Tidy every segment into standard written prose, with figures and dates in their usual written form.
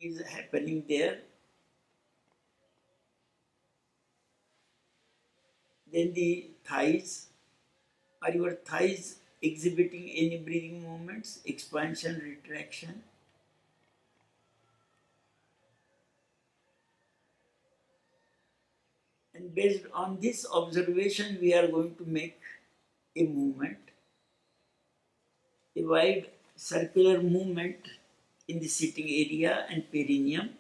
is happening there. Then the thighs. Are your thighs exhibiting any breathing movements, expansion, retraction? And based on this observation, we are going to make a movement, a wide circular movement in the sitting area and perineum,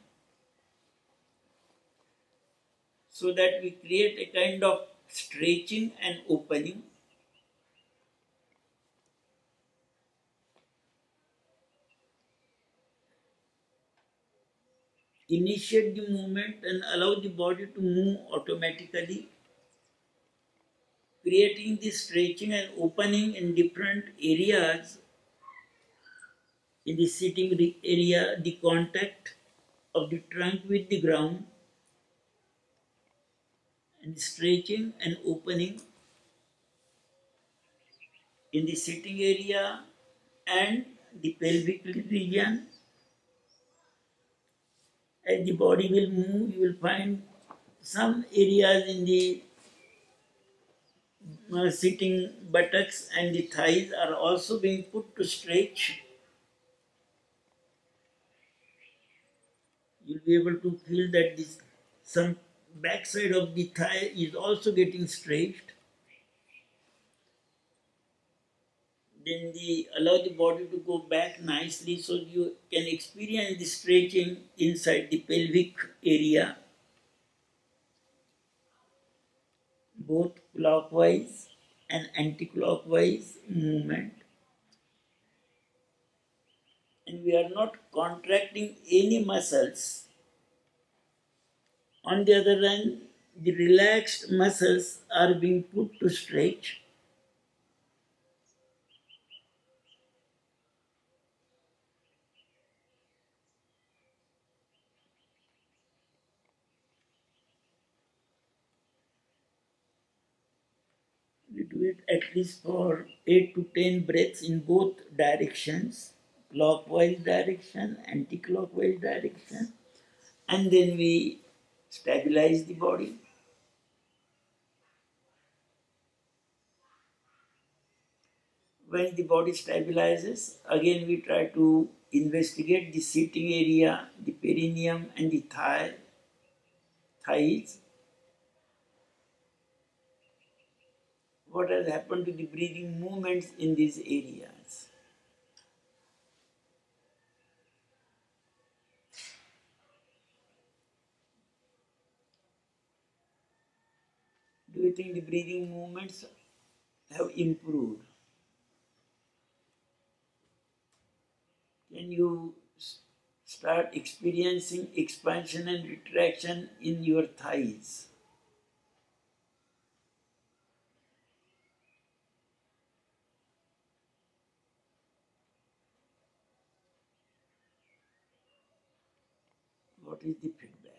so that we create a kind of stretching and opening. Initiate the movement and allow the body to move automatically, creating the stretching and opening in different areas. In the sitting area, the contact of the trunk with the ground, and stretching and opening in the sitting area and the pelvic region. As the body will move, you will find some areas in the sitting buttocks and the thighs are also being put to stretch. You'll be able to feel that some backside of the thigh is also getting stretched. Then allow the body to go back nicely so you can experience the stretching inside the pelvic area, both clockwise and anti-clockwise movement. And we are not contracting any muscles. On the other hand, the relaxed muscles are being put to stretch. We do it at least for 8 to 10 breaths in both directions, clockwise direction, anti-clockwise direction, and then we stabilize the body. When the body stabilizes, again we try to investigate the sitting area, the perineum and the thighs. What has happened to the breathing movements in these areas? Do you think the breathing movements have improved? Can you start experiencing expansion and retraction in your thighs? What is the feedback?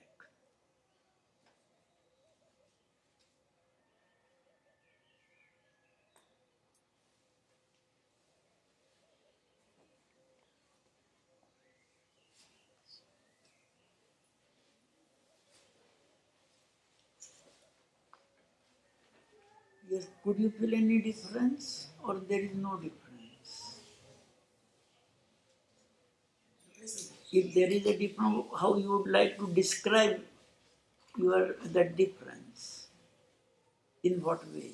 Yes, could you feel any difference or there is no difference? If there is a difference, how you would like to describe that difference? In what way?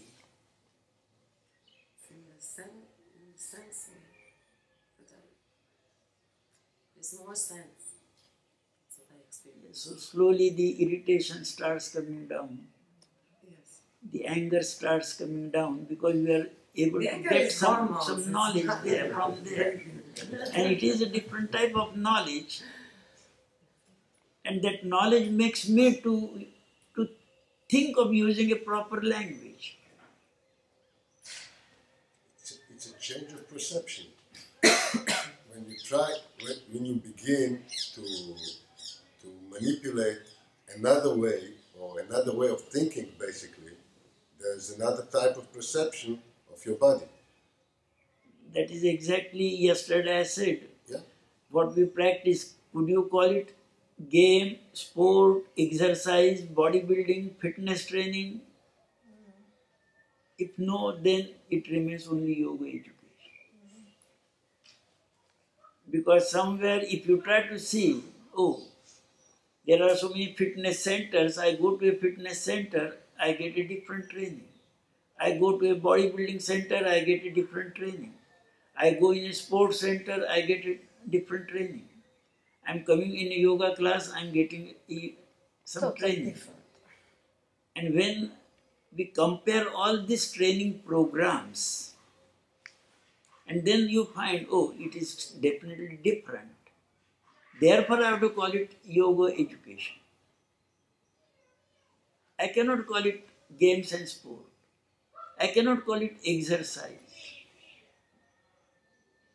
Sensing. There's more sense. That's what I experience. So slowly the irritation starts coming down. Yes. The anger starts coming down because we are able to get some knowledge there from there. And it is a different type of knowledge. And that knowledge makes me to think of using a proper language. It's a change of perception. When you begin to manipulate another way, or another way of thinking, basically, there's another type of perception of your body. That is exactly yesterday I said. Yeah. What we practice, could you call it game, sport, exercise, bodybuilding, fitness training? If no, then it remains only yoga education. Because somewhere if you try to see, oh, there are so many fitness centers, I go to a fitness center, I get a different training. I go to a bodybuilding center, I get a different training. I go in a sports center, I get a different training. I'm coming in a yoga class, I'm getting some Totally training. different. And when we compare all these training programs, and then you find, oh, it is definitely different. Therefore, I have to call it yoga education. I cannot call it games and sport. I cannot call it exercise.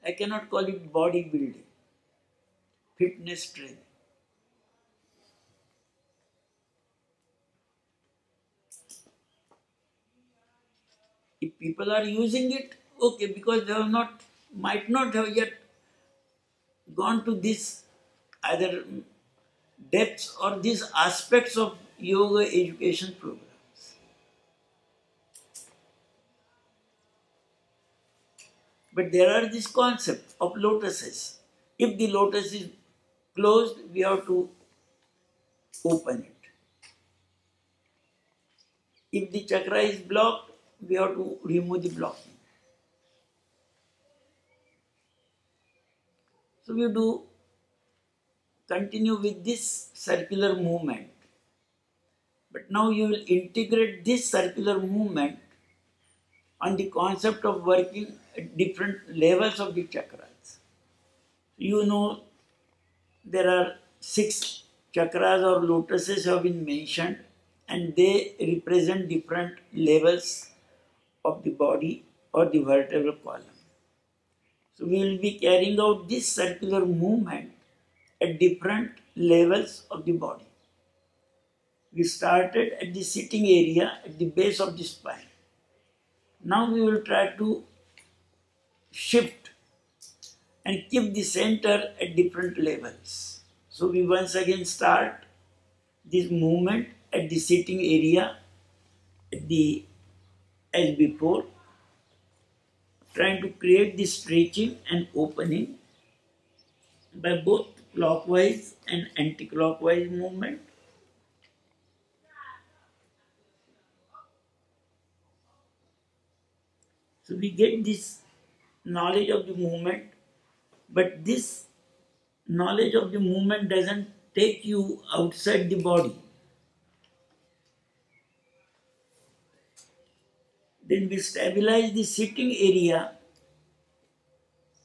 I cannot call it bodybuilding, fitness training. If people are using it, okay, because they have not, might not have yet gone to this either depths or these aspects of yoga education programs. But there are these concepts of lotuses. If the lotus is closed, we have to open it. If the chakra is blocked, we have to remove the blocking. So we do continue with this circular movement. But now you will integrate this circular movement on the concept of working at different levels of the chakras. You know, there are 6 chakras or lotuses have been mentioned, and they represent different levels of the body or the vertebral column. So we will be carrying out this circular movement at different levels of the body. We started at the sitting area at the base of the spine. Now we will try to shift and keep the center at different levels. So we once again start this movement at the sitting area as before, trying to create the stretching and opening by both clockwise and anti-clockwise movement. So we get this knowledge of the movement, but this knowledge of the movement doesn't take you outside the body. Then we stabilize the sitting area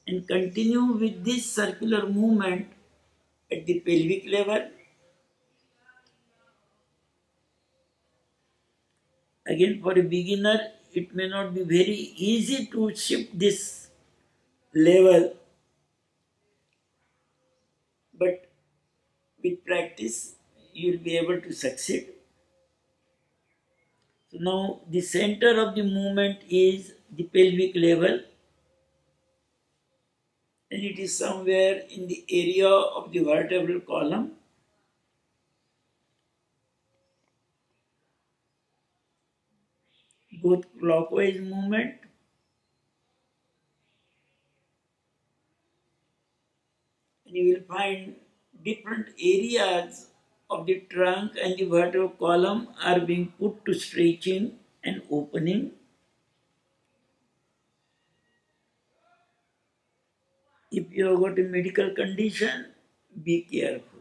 and continue with this circular movement at the pelvic level. Again, for a beginner, it may not be very easy to shift this level, but with practice, you will be able to succeed. So now the center of the movement is the pelvic level, and it is somewhere in the area of the vertebral column. Both clockwise movement and you will find different areas of the trunk and the vertebral column are being put to stretching and opening. If you have got a medical condition, be careful.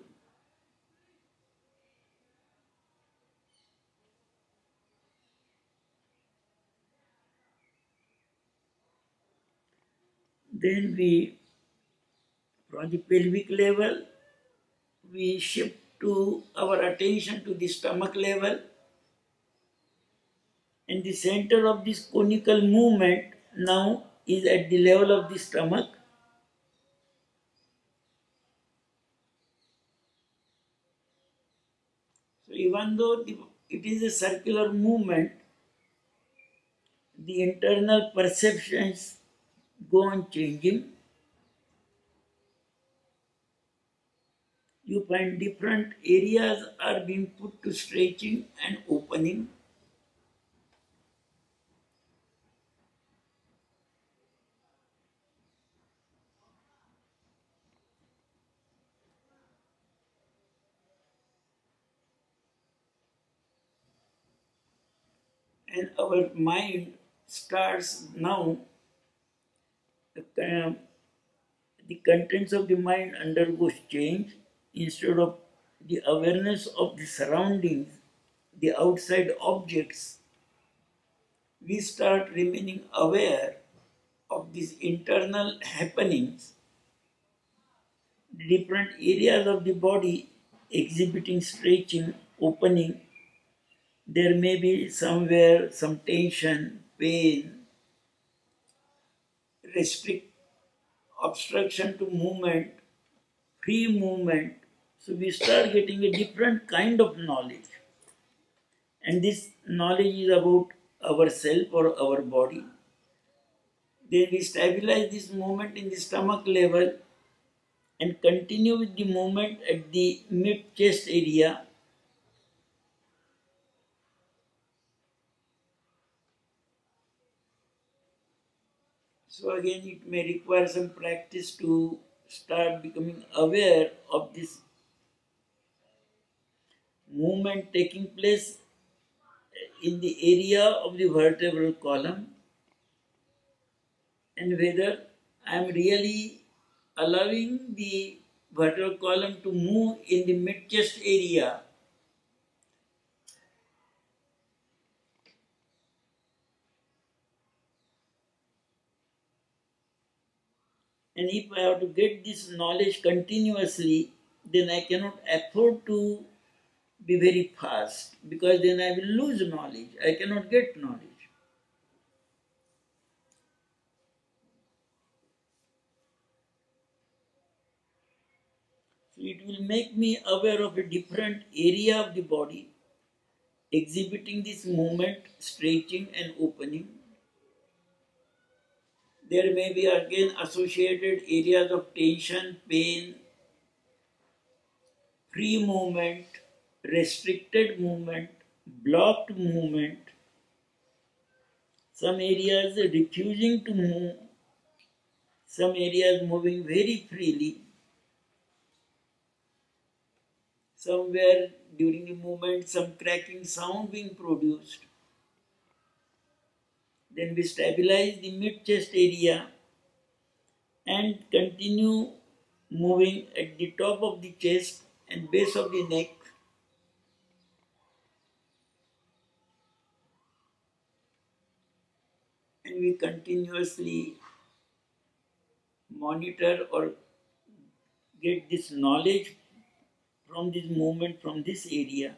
Then we, from the pelvic level, we shift to our attention to the stomach level, and the center of this conical movement now is at the level of the stomach. So even though it is a circular movement, the internal perceptions go on changing. you find different areas are being put to stretching and opening. And our mind starts now, the contents of the mind undergoes change. Instead of the awareness of the surroundings, the outside objects, we start remaining aware of these internal happenings, the different areas of the body exhibiting stretching, opening. There may be somewhere some tension, pain, obstruction to movement, free movement. So we start getting a different kind of knowledge. And this knowledge is about ourself or our body. Then we stabilize this movement in the stomach level and continue with the movement at the mid-chest area. So again, it may require some practice to start becoming aware of this movement taking place in the area of the vertebral column, and whether I am really allowing the vertebral column to move in the mid-chest area. And if I have to get this knowledge continuously, then I cannot afford to be very fast, because then I will lose knowledge. I cannot get knowledge. So it will make me aware of a different area of the body exhibiting this movement, stretching and opening. There may be again associated areas of tension, pain, free movement, restricted movement, blocked movement. Some areas refusing to move, some areas moving very freely. Somewhere during the movement, some cracking sound being produced. Then we stabilize the mid-chest area and continue moving at the top of the chest and base of the neck. And we continuously monitor or get this knowledge from this movement, from this area.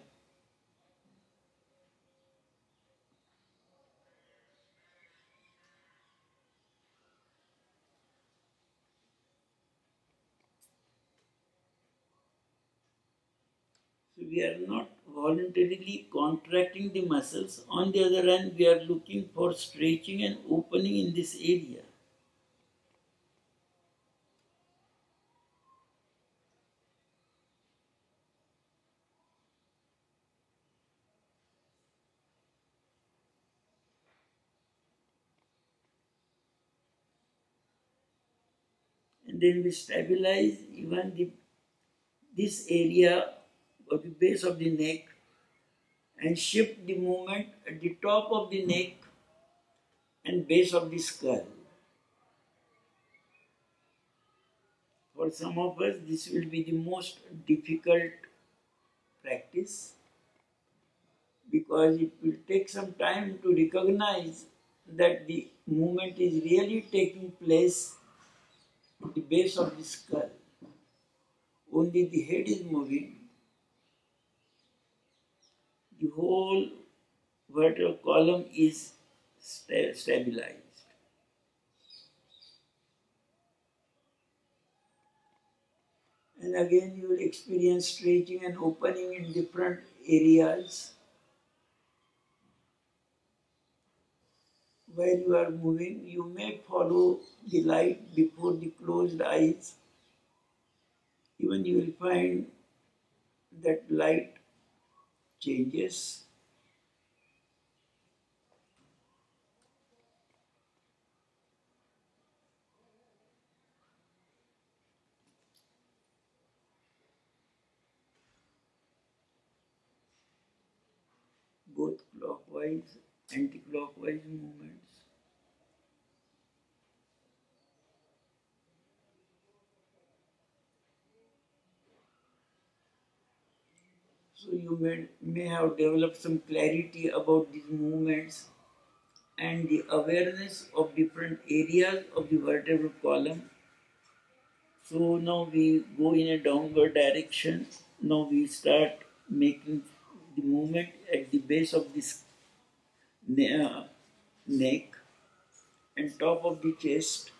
So we are not voluntarily contracting the muscles. On the other hand, we are looking for stretching and opening in this area. And then we stabilize even this area of the base of the neck and shift the movement at the top of the neck and base of the skull. For some of us, this will be the most difficult practice, because it will take some time to recognize that the movement is really taking place at the base of the skull. Only the head is moving. The whole vertebral column is stabilized. And again, you will experience stretching and opening in different areas. While you are moving, you may follow the light before the closed eyes. Even you will find that light changes. Both clockwise, anti-clockwise movements. So you may have developed some clarity about these movements and the awareness of different areas of the vertebral column. So now we go in a downward direction. Now we start making the movement at the base of this neck and top of the chest.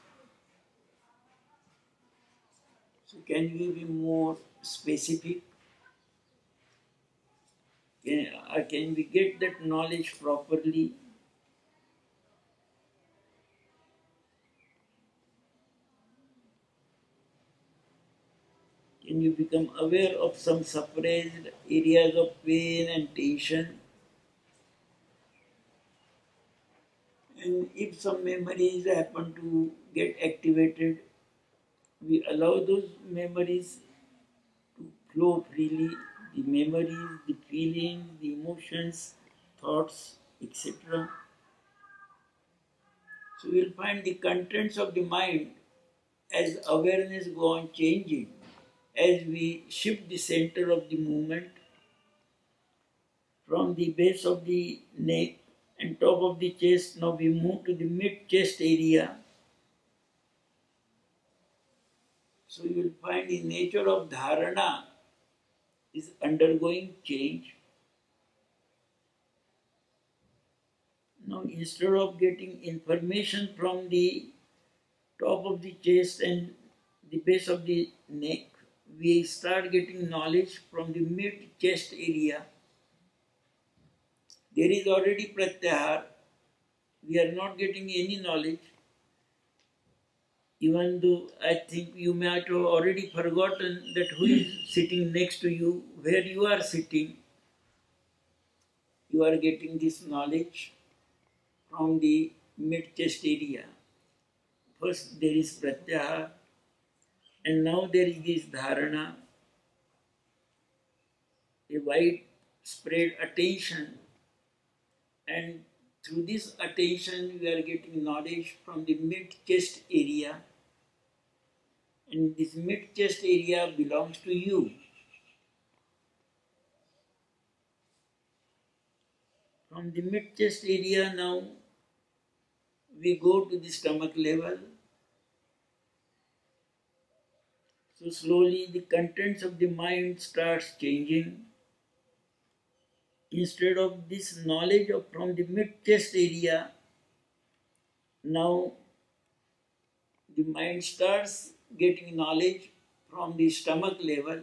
So can we be more specific? Can we get that knowledge properly? Can you become aware of some suppressed areas of pain and tension? And if some memories happen to get activated, we allow those memories to flow freely, the memories, the feelings, the emotions, thoughts, etc. So we'll find the contents of the mind as awareness go on changing, as we shift the center of the movement from the base of the neck and top of the chest. Now we move to the mid-chest area. So you will find the nature of dharana is undergoing change. Now instead of getting information from the top of the chest and the base of the neck, we start getting knowledge from the mid-chest area. There is already pratyahar. We are not getting any knowledge. Even though I think you might have already forgotten that who is sitting next to you, where you are sitting, you are getting this knowledge from the mid-chest area. First there is pratyahar, and now there is this dharana, a widespread attention, and through this attention we are getting knowledge from the mid-chest area, and this mid-chest area belongs to you. From the mid-chest area now we go to the stomach level. So slowly the contents of the mind starts changing. Instead of this knowledge from the mid-chest area, now the mind starts getting knowledge from the stomach level.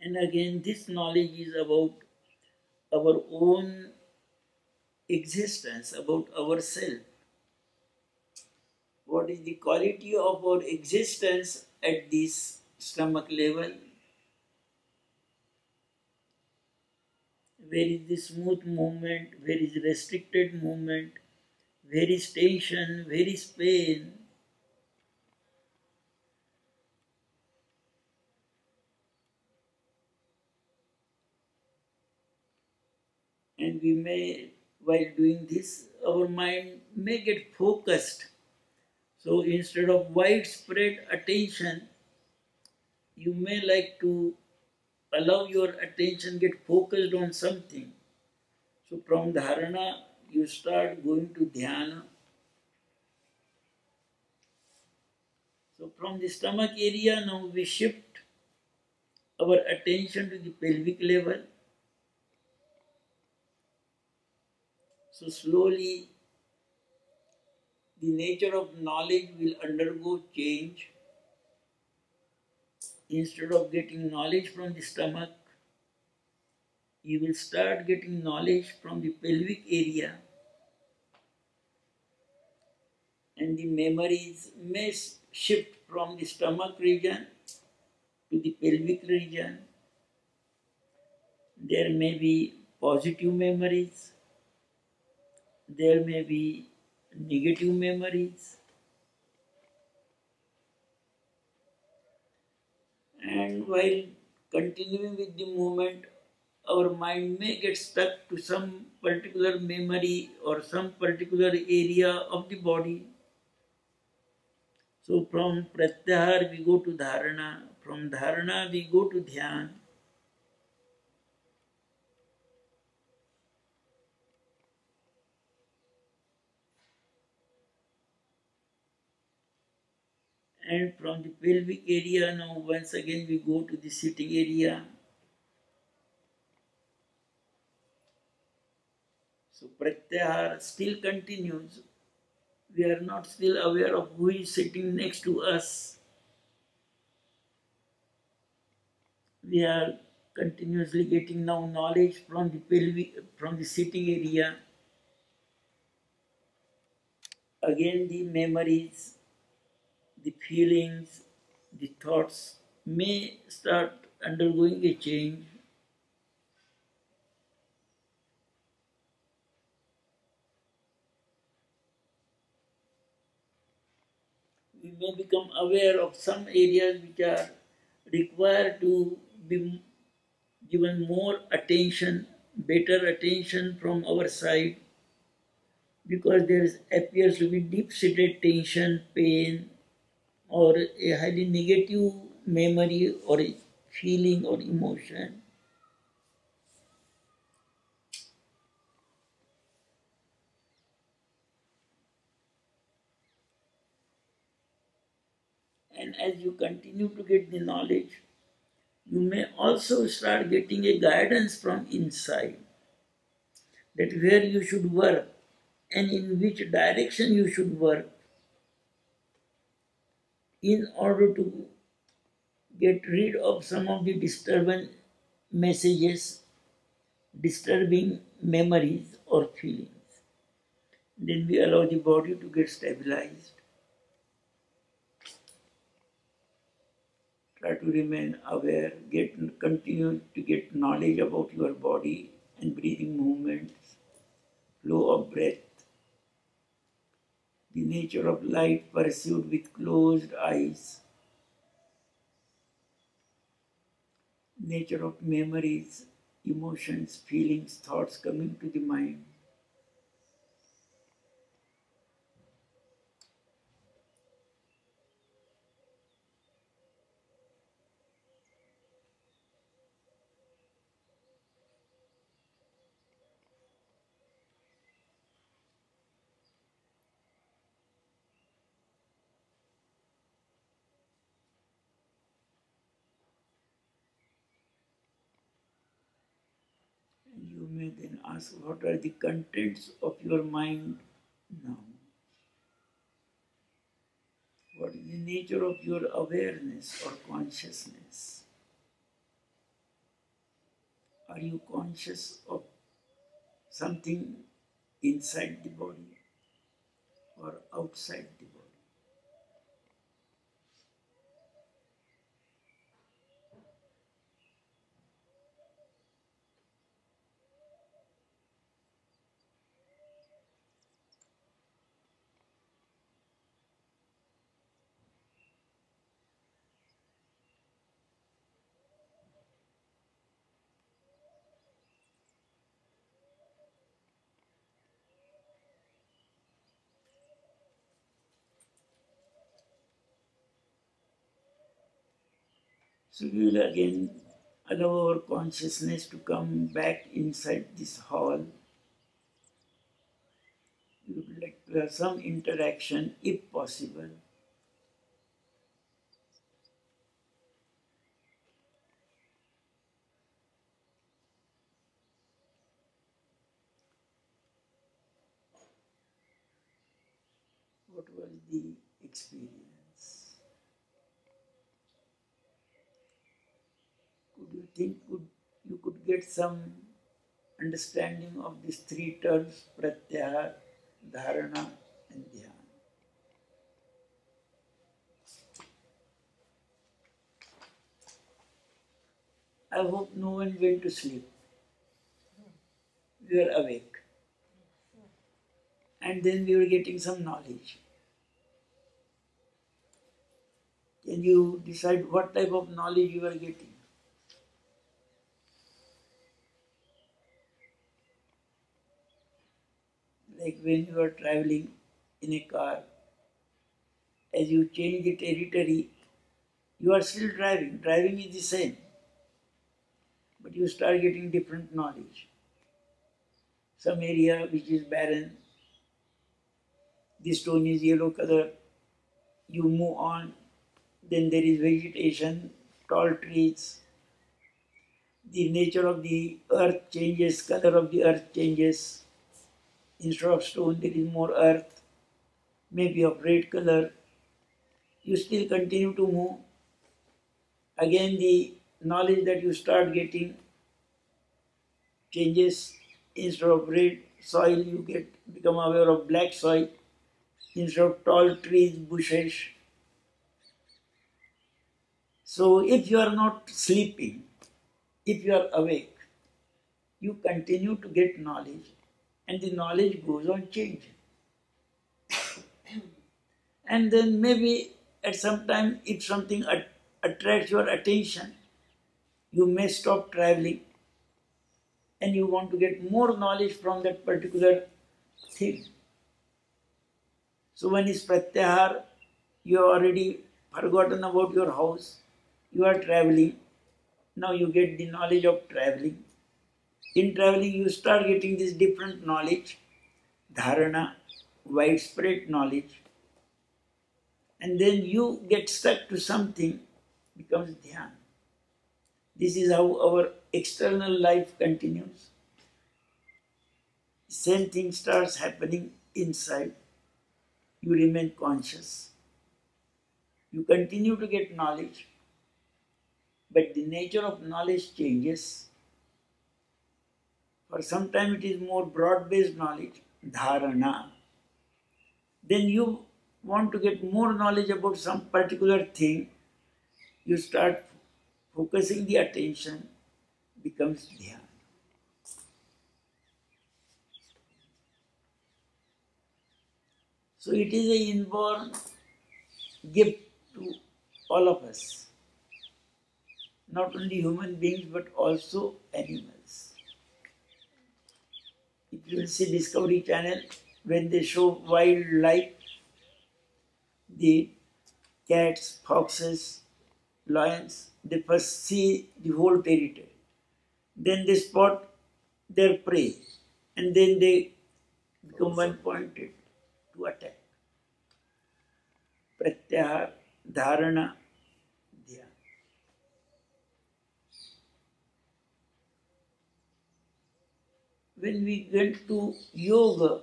And again, this knowledge is about our own existence, about ourselves. What is the quality of our existence at this stomach level? Where is the smooth movement? Where is restricted movement? Where is tension? Where is pain? And we may, while doing this, our mind may get focused. So instead of widespread attention, you may like to allow your attention get focused on something. So from dharana, you start going to dhyana. So from the stomach area, now we shift our attention to the pelvic level. So slowly, the nature of knowledge will undergo change. Instead of getting knowledge from the stomach, you will start getting knowledge from the pelvic area. and the memories may shift from the stomach region to the pelvic region. There may be positive memories, there may be negative memories, and while continuing with the movement, our mind may get stuck to some particular memory or some particular area of the body. So from pratyahar we go to dharana, from dharana we go to dhyan. And from the pelvic area now once again we go to the sitting area. So pratyahar still continues. We are not still aware of who is sitting next to us. We are continuously getting now knowledge from the pelvic, from the sitting area. Again the memories, the feelings, the thoughts may start undergoing a change. We may become aware of some areas which are required to be given more attention, better attention from our side, because there appears to be deep-seated tension, pain, or a highly negative memory or a feeling or emotion. And as you continue to get the knowledge, you may also start getting a guidance from inside, that where you should work and in which direction you should work in order to get rid of some of the disturbing messages, disturbing memories or feelings. Then we allow the body to get stabilized. Try to remain aware, continue to get knowledge about your body and breathing movements, flow of breath, the nature of light perceived with closed eyes, nature of memories, emotions, feelings, thoughts coming to the mind. And you may then ask, what are the contents of your mind now? What is the nature of your awareness or consciousness? Are you conscious of something inside the body or outside the body? So we will again allow our consciousness to come back inside this hall. We would like to have some interaction if possible. What was the experience? Could you think you could get some understanding of these three terms, pratyahar, dharana and dhyan? I hope no one went to sleep. We were awake. And then we were getting some knowledge. Can you decide what type of knowledge you are getting? Like when you are traveling in a car, as you change the territory, you are still driving. Driving is the same. But you start getting different knowledge. Some area which is barren, the stone is yellow color, you move on, then there is vegetation, tall trees, the nature of the earth changes, color of the earth changes. Instead of stone, there is more earth, maybe of red color. You still continue to move. Again, the knowledge that you start getting changes. Instead of red soil, you become aware of black soil. Instead of tall trees, bushes. So if you are not sleeping, if you are awake, you continue to get knowledge, and the knowledge goes on changing. And then maybe at some time, if something attracts your attention, you may stop traveling and you want to get more knowledge from that particular thing. So when it's pratyahar, you have already forgotten about your house, you are traveling, now you get the knowledge of traveling. In traveling, you start getting this different knowledge, dharana, widespread knowledge. And then you get stuck to something, becomes dhyan. This is how our external life continues. Same thing starts happening inside. You remain conscious. You continue to get knowledge, but the nature of knowledge changes. For some time it is more broad-based knowledge, dharana. Then you want to get more knowledge about some particular thing, you start focusing the attention, becomes dhyan. So it is an inborn gift to all of us, not only human beings but also animals. If you will see Discovery Channel, when they show wildlife, the cats, foxes, lions, they first see the whole territory. Then they spot their prey, and then they become one-pointed to attack. Pratyahar, dharana, dhyan. When we get to yoga,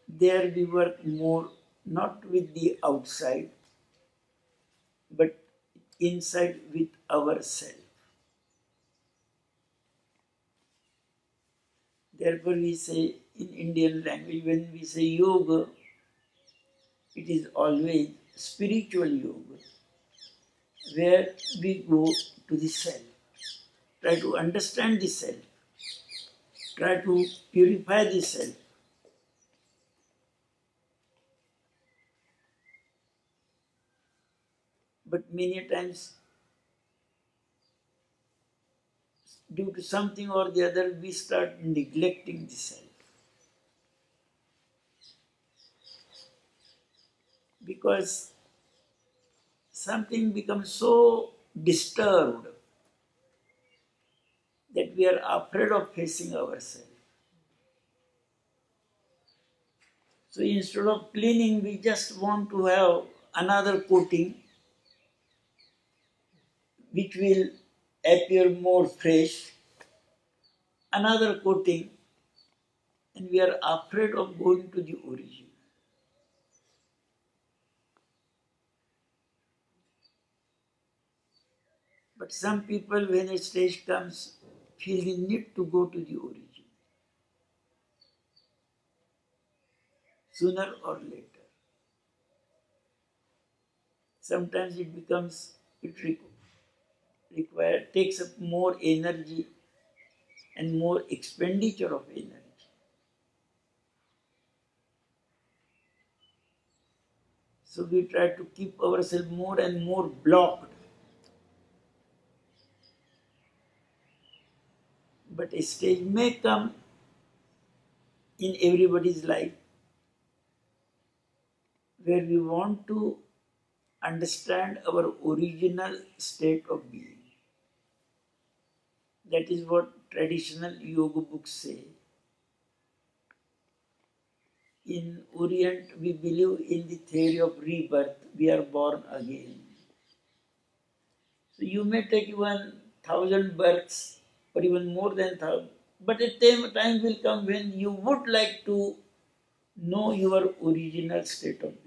there we work more not with the outside, but inside with ourselves. Therefore we say in Indian language, when we say yoga, it is always spiritual yoga, where we go to the self, try to understand the self, try to purify the self. But many times, due to something or the other, we start neglecting the self. Because something becomes so disturbed that we are afraid of facing ourselves. So instead of cleaning, we just want to have another coating which will appear more fresh, another coating, and we are afraid of going to the origin. But some people, when a stage comes, feel the need to go to the origin, sooner or later. Sometimes it becomes it takes up more energy and more expenditure of energy. So we try to keep ourselves more and more blocked. But a stage may come in everybody's life where we want to understand our original state of being. That is what traditional yoga books say. In Orient, we believe in the theory of rebirth. We are born again. So you may take even 1,000 births or even more than 1,000. But a time will come when you would like to know your original state of being.